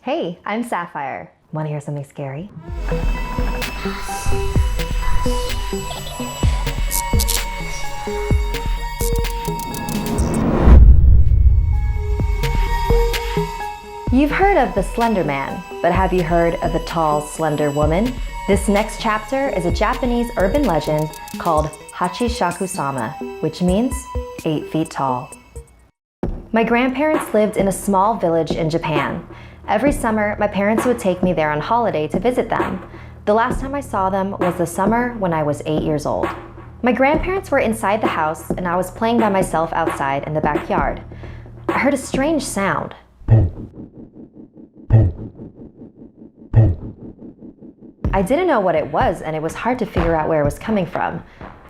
Hey, I'm Sapphire. Want to hear something scary? You've heard of the Slender Man, but have you heard of the tall, slender woman? This next chapter is a Japanese urban legend called Hachishakusama, which means 8 feet tall. My grandparents lived in a small village in Japan. Every summer, my parents would take me there on holiday to visit them. The last time I saw them was the summer when I was 8 years old. My grandparents were inside the house and I was playing by myself outside in the backyard. I heard a strange sound. I didn't know what it was and it was hard to figure out where it was coming from.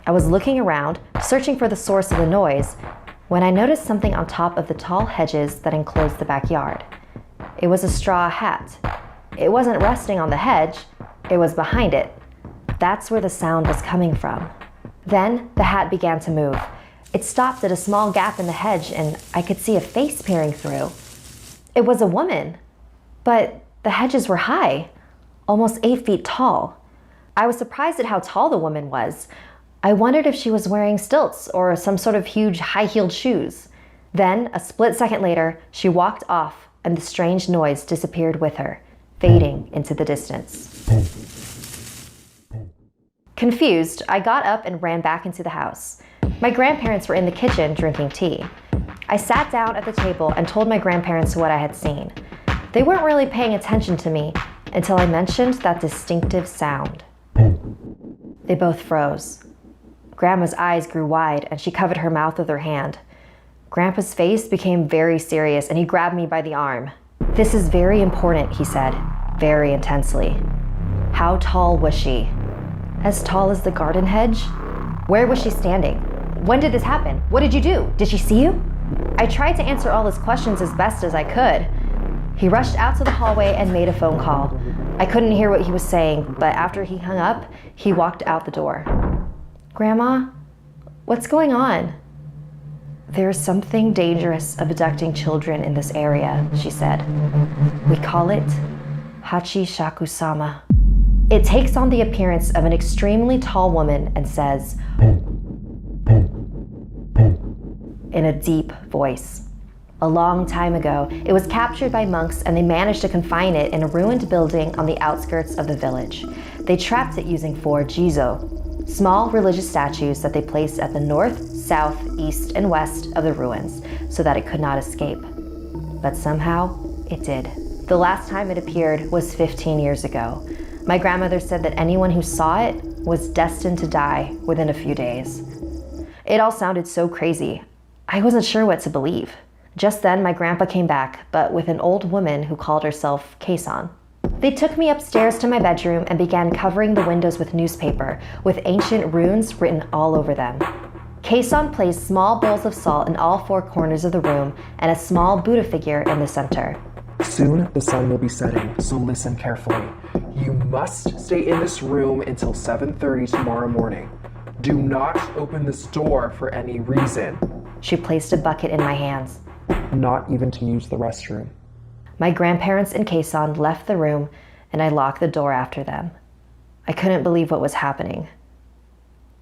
I was looking around, searching for the source of the noise, when I noticed something on top of the tall hedges that enclosed the backyard. It was a straw hat. It wasn't resting on the hedge, it was behind it. That's where the sound was coming from. Then the hat began to move. It stopped at a small gap in the hedge and I could see a face peering through. It was a woman, but the hedges were high, almost 8 feet tall. I was surprised at how tall the woman was. I wondered if she was wearing stilts or some sort of huge high-heeled shoes. Then, a split second later, she walked off and the strange noise disappeared with her, fading into the distance. Confused, I got up and ran back into the house. My grandparents were in the kitchen drinking tea. I sat down at the table and told my grandparents what I had seen. They weren't really paying attention to me until I mentioned that distinctive sound. They both froze. Grandma's eyes grew wide and she covered her mouth with her hand. Grandpa's face became very serious and he grabbed me by the arm. "This is very important," he said, very intensely. "How tall was she?" "As tall as the garden hedge." "Where was she standing? When did this happen? What did you do? Did she see you?" I tried to answer all his questions as best as I could. He rushed out to the hallway and made a phone call. I couldn't hear what he was saying, but after he hung up, he walked out the door. "Grandma, what's going on?" "There's something dangerous abducting children in this area," she said. "We call it Hachishakusama. It takes on the appearance of an extremely tall woman and says, in a deep voice. A long time ago, it was captured by monks and they managed to confine it in a ruined building on the outskirts of the village. They trapped it using 4 jizo, small religious statues that they placed at the north, south, east, and west of the ruins so that it could not escape. But somehow, it did. The last time it appeared was 15 years ago. My grandmother said that anyone who saw it was destined to die within a few days. It all sounded so crazy. I wasn't sure what to believe. Just then, my grandpa came back, but with an old woman who called herself Keisan. They took me upstairs to my bedroom and began covering the windows with newspaper, with ancient runes written all over them. Keisan placed small bowls of salt in all 4 corners of the room and a small Buddha figure in the center. "Soon the sun will be setting, so listen carefully. You must stay in this room until 7:30 tomorrow morning. Do not open this door for any reason." She placed a bucket in my hands. "Not even to use the restroom." My grandparents and Keisan left the room and I locked the door after them. I couldn't believe what was happening.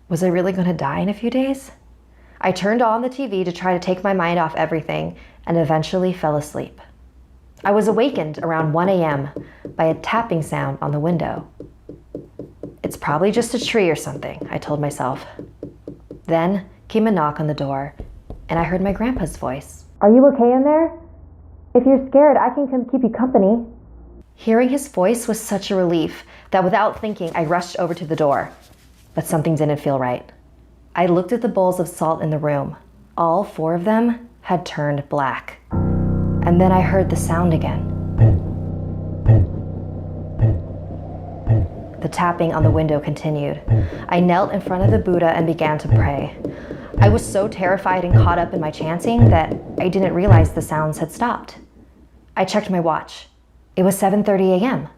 Was I really going to die in a few days? I turned on the TV to try to take my mind off everything and eventually fell asleep. I was awakened around 1 a.m. by a tapping sound on the window. "It's probably just a tree or something," I told myself. Then came a knock on the door and I heard my grandpa's voice. "Are you okay in there? If you're scared, I can come keep you company." Hearing his voice was such a relief that without thinking, I rushed over to the door. But something didn't feel right. I looked at the bowls of salt in the room. All 4 of them had turned black. And then I heard the sound again. The tapping on the window continued. I knelt in front of the Buddha and began to pray. I was so terrified and caught up in my chanting that I didn't realize the sounds had stopped. I checked my watch. It was 7:30 a.m.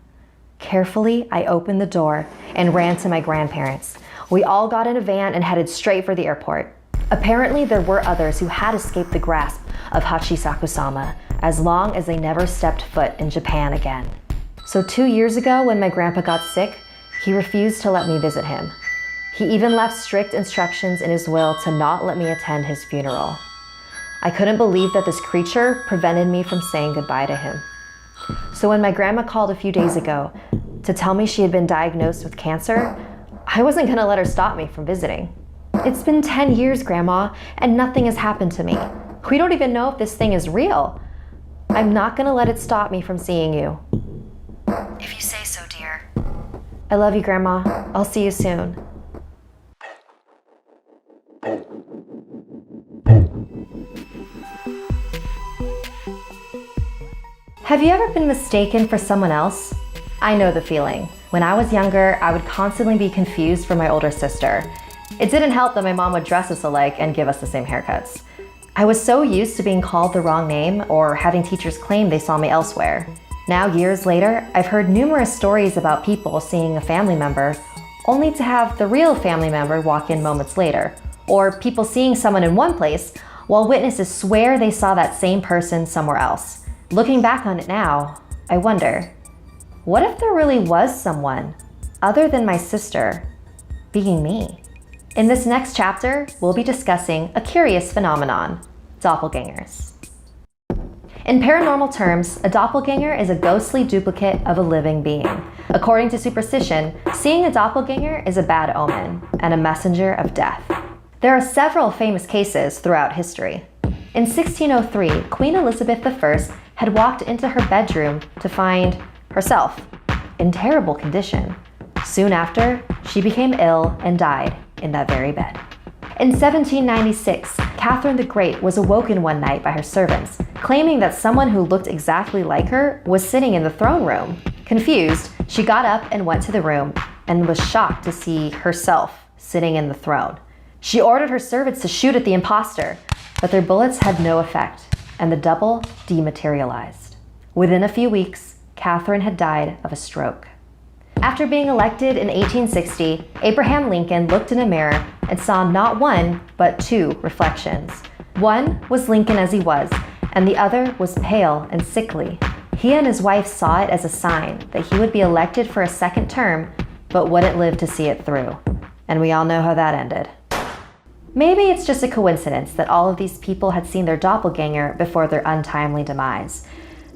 Carefully, I opened the door and ran to my grandparents. We all got in a van and headed straight for the airport. Apparently, there were others who had escaped the grasp of Hachishakusama, as long as they never stepped foot in Japan again. So 2 years ago, when my grandpa got sick, he refused to let me visit him. He even left strict instructions in his will to not let me attend his funeral. I couldn't believe that this creature prevented me from saying goodbye to him. So when my grandma called a few days ago to tell me she had been diagnosed with cancer, I wasn't gonna let her stop me from visiting. It's been 10 years, Grandma, and nothing has happened to me. We don't even know if this thing is real. I'm not gonna let it stop me from seeing you. If you say so, dear. I love you, Grandma. I'll see you soon. Have you ever been mistaken for someone else? I know the feeling. When I was younger, I would constantly be confused for my older sister. It didn't help that my mom would dress us alike and give us the same haircuts. I was so used to being called the wrong name or having teachers claim they saw me elsewhere. Now, years later, I've heard numerous stories about people seeing a family member only to have the real family member walk in moments later, or people seeing someone in one place while witnesses swear they saw that same person somewhere else. Looking back on it now, I wonder, what if there really was someone other than my sister being me? In this next chapter, we'll be discussing a curious phenomenon, doppelgangers. In paranormal terms, a doppelganger is a ghostly duplicate of a living being. According to superstition, seeing a doppelganger is a bad omen and a messenger of death. There are several famous cases throughout history. In 1603, Queen Elizabeth I had walked into her bedroom to find herself in terrible condition. Soon after, she became ill and died in that very bed. In 1796, Catherine the Great was awoken one night by her servants, claiming that someone who looked exactly like her was sitting in the throne room. Confused, she got up and went to the room and was shocked to see herself sitting in the throne. She ordered her servants to shoot at the imposter, but their bullets had no effect, and the double dematerialized. Within a few weeks, Catherine had died of a stroke. After being elected in 1860, Abraham Lincoln looked in a mirror and saw not one, but two reflections. One was Lincoln as he was, and the other was pale and sickly. He and his wife saw it as a sign that he would be elected for a second term, but wouldn't live to see it through. And we all know how that ended. Maybe it's just a coincidence that all of these people had seen their doppelganger before their untimely demise.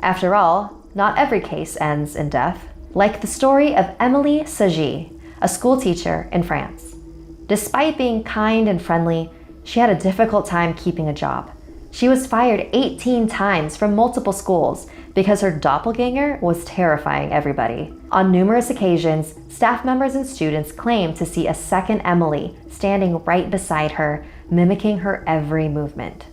After all, not every case ends in death. Like the story of Émilie Sagy, a school teacher in France. Despite being kind and friendly, she had a difficult time keeping a job. She was fired 18 times from multiple schools because her doppelganger was terrifying everybody. On numerous occasions, staff members and students claimed to see a second Emily standing right beside her, mimicking her every movement.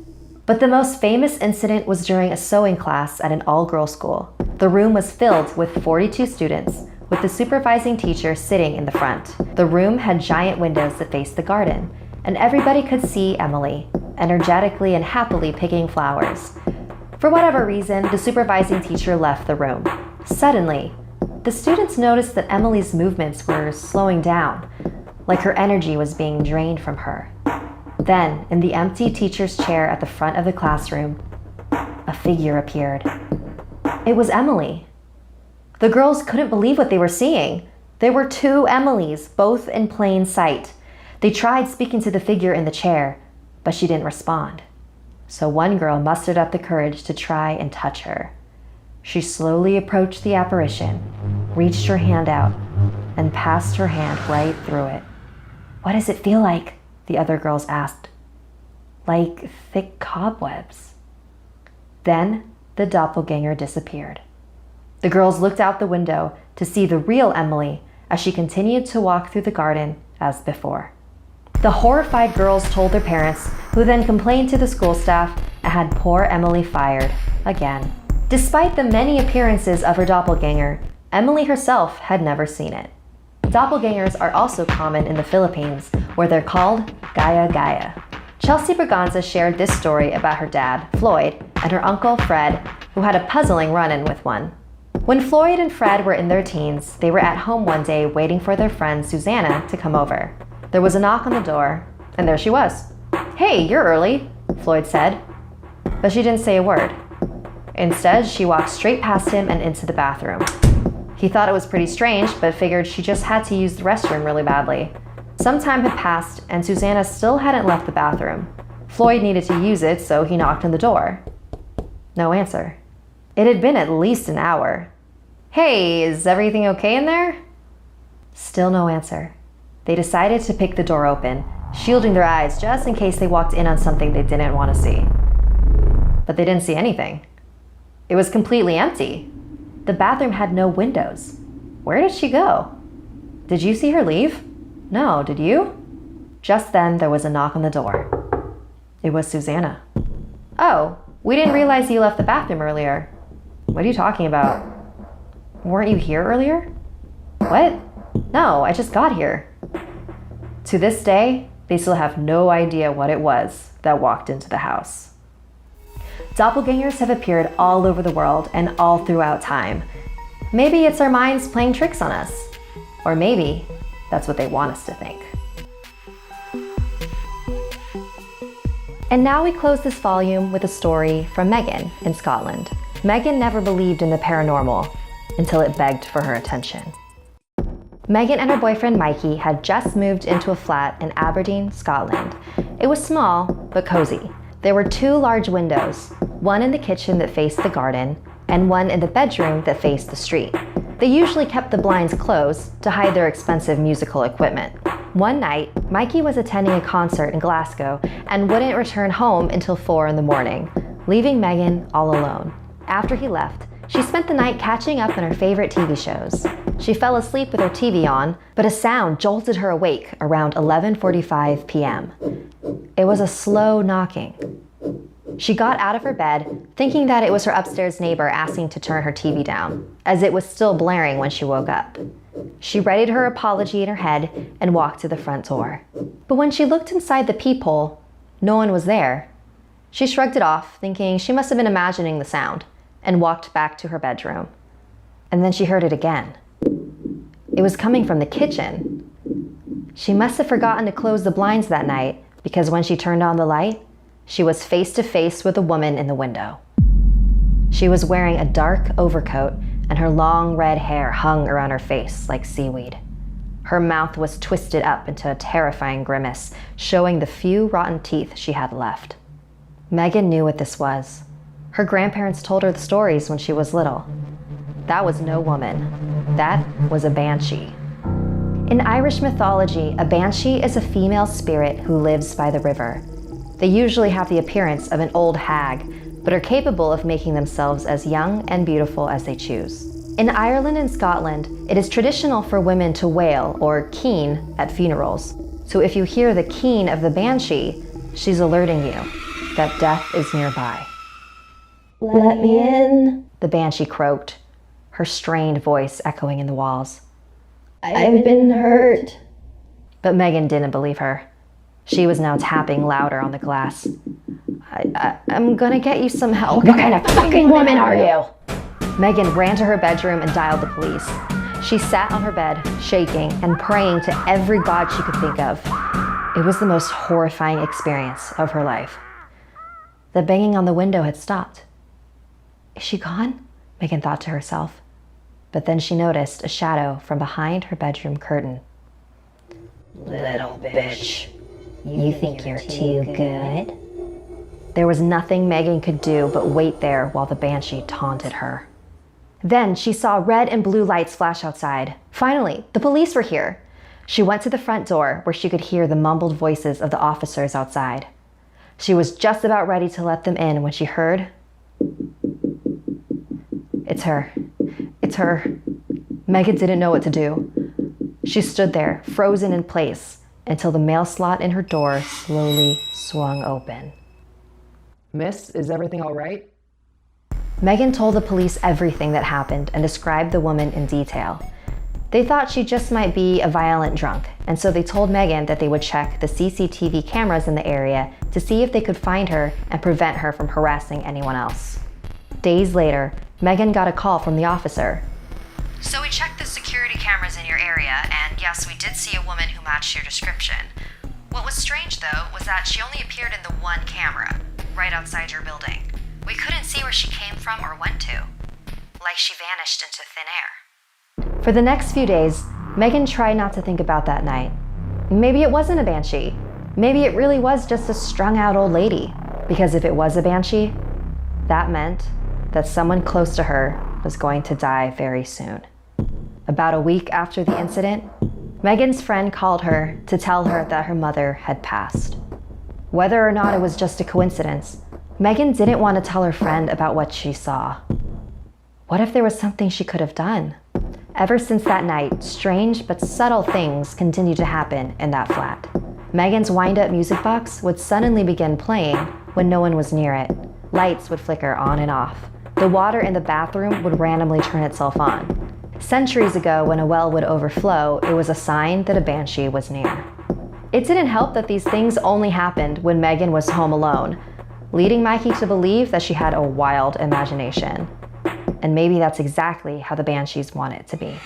But the most famous incident was during a sewing class at an all-girls school. The room was filled with 42 students, with the supervising teacher sitting in the front. The room had giant windows that faced the garden, and everybody could see Emily, energetically and happily picking flowers. For whatever reason, the supervising teacher left the room. Suddenly, the students noticed that Emily's movements were slowing down, like her energy was being drained from her. Then, in the empty teacher's chair at the front of the classroom, a figure appeared. It was Emily. The girls couldn't believe what they were seeing. There were two Emilys, both in plain sight. They tried speaking to the figure in the chair, but she didn't respond. So one girl mustered up the courage to try and touch her. She slowly approached the apparition, reached her hand out, and passed her hand right through it. "What does it feel like?" the other girls asked. "Like thick cobwebs." Then the doppelganger disappeared. The girls looked out the window to see the real Emily as she continued to walk through the garden as before. The horrified girls told their parents, who then complained to the school staff and had poor Emily fired again. Despite the many appearances of her doppelganger, Emily herself had never seen it. Doppelgangers are also common in the Philippines, where they're called gaya-gaya. Chelsea Braganza shared this story about her dad, Floyd, and her uncle, Fred, who had a puzzling run-in with one. When Floyd and Fred were in their teens, they were at home one day waiting for their friend Susanna to come over. There was a knock on the door, and there she was. "Hey, you're early," Floyd said. But she didn't say a word. Instead, she walked straight past him and into the bathroom. He thought it was pretty strange, but figured she just had to use the restroom really badly. Some time had passed, and Susanna still hadn't left the bathroom. Floyd needed to use it, so he knocked on the door. No answer. It had been at least an hour. "Hey, is everything okay in there?" Still no answer. They decided to pick the door open, shielding their eyes just in case they walked in on something they didn't want to see. But they didn't see anything. It was completely empty. The bathroom had no windows. Where did she go? Did you see her leave? No, did you? Just then, there was a knock on the door. It was Susanna. "Oh, we didn't realize you left the bathroom earlier." "What are you talking about? Weren't you here earlier?" "What? No, I just got here." To this day, they still have no idea what it was that walked into the house. Doppelgangers have appeared all over the world and all throughout time. Maybe it's our minds playing tricks on us. Or maybe that's what they want us to think. And now we close this volume with a story from Megan in Scotland. Megan never believed in the paranormal until it begged for her attention. Megan and her boyfriend Mikey had just moved into a flat in Aberdeen, Scotland. It was small, but cozy. There were 2 large windows, one in the kitchen that faced the garden, and one in the bedroom that faced the street. They usually kept the blinds closed to hide their expensive musical equipment. One night, Mikey was attending a concert in Glasgow and wouldn't return home until 4 in the morning, leaving Megan all alone. After he left, she spent the night catching up on her favorite TV shows. She fell asleep with her TV on, but a sound jolted her awake around 11:45 p.m. It was a slow knocking. She got out of her bed, thinking that it was her upstairs neighbor asking to turn her TV down, as it was still blaring when she woke up. She readied her apology in her head and walked to the front door. But when she looked inside the peephole, no one was there. She shrugged it off, thinking she must have been imagining the sound, and walked back to her bedroom. And then she heard it again. It was coming from the kitchen. She must have forgotten to close the blinds that night, because when she turned on the light, she was face to face with a woman in the window. She was wearing a dark overcoat, and her long red hair hung around her face like seaweed. Her mouth was twisted up into a terrifying grimace, showing the few rotten teeth she had left. Megan knew what this was. Her grandparents told her the stories when she was little. That was no woman. That was a banshee. In Irish mythology, a banshee is a female spirit who lives by the river. They usually have the appearance of an old hag, but are capable of making themselves as young and beautiful as they choose. In Ireland and Scotland, it is traditional for women to wail or keen at funerals. So if you hear the keen of the banshee, she's alerting you that death is nearby. "Let me in." The banshee croaked, her strained voice echoing in the walls. "I've been hurt." But Megan didn't believe her. She was now tapping louder on the glass. I'm gonna get you some help." "What kind of fucking woman are you?" Megan ran to her bedroom and dialed the police. She sat on her bed, shaking and praying to every god she could think of. It was the most horrifying experience of her life. The banging on the window had stopped. Is she gone? Megan thought to herself. But then she noticed a shadow from behind her bedroom curtain. "Little bitch, you think you're too good?" There was nothing Megan could do but wait there while the banshee taunted her. Then she saw red and blue lights flash outside. Finally, the police were here. She went to the front door where she could hear the mumbled voices of the officers outside. She was just about ready to let them in when she heard, "It's her. It's her." Megan didn't know what to do. She stood there, frozen in place, until the mail slot in her door slowly swung open. "Miss, is everything all right?" Megan told the police everything that happened and described the woman in detail. They thought she just might be a violent drunk, and so they told Megan that they would check the CCTV cameras in the area to see if they could find her and prevent her from harassing anyone else. Days later, Megan got a call from the officer. "So we checked the security cameras in your area, and yes, we did see a woman who matched your description. What was strange, though, was that she only appeared in the one camera, right outside your building. We couldn't see where she came from or went to, like she vanished into thin air. For the next few days, Megan tried not to think about that night. Maybe it wasn't a banshee. Maybe it really was just a strung-out old lady. Because if it was a banshee, that meant that someone close to her was going to die very soon. About a week after the incident, Megan's friend called her to tell her that her mother had passed. Whether or not it was just a coincidence, Megan didn't want to tell her friend about what she saw. What if there was something she could have done? Ever since that night, strange but subtle things continued to happen in that flat. Megan's wind-up music box would suddenly begin playing when no one was near it. Lights would flicker on and off. The water in the bathroom would randomly turn itself on. Centuries ago, when a well would overflow, it was a sign that a banshee was near. It didn't help that these things only happened when Megan was home alone, leading Mikey to believe that she had a wild imagination. And maybe that's exactly how the banshees want it to be.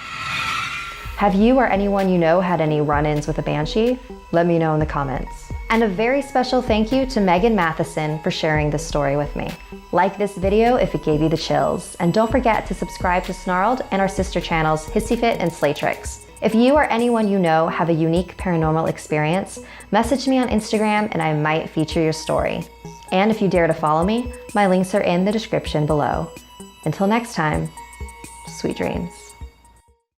Have you or anyone you know had any run-ins with a banshee? Let me know in the comments. And a very special thank you to Megan Matheson for sharing this story with me. Like this video if it gave you the chills, and don't forget to subscribe to Snarled and our sister channels HissyFit and Slaytrix. If you or anyone you know have a unique paranormal experience, message me on Instagram and I might feature your story. And if you dare to follow me, my links are in the description below. Until next time, sweet dreams.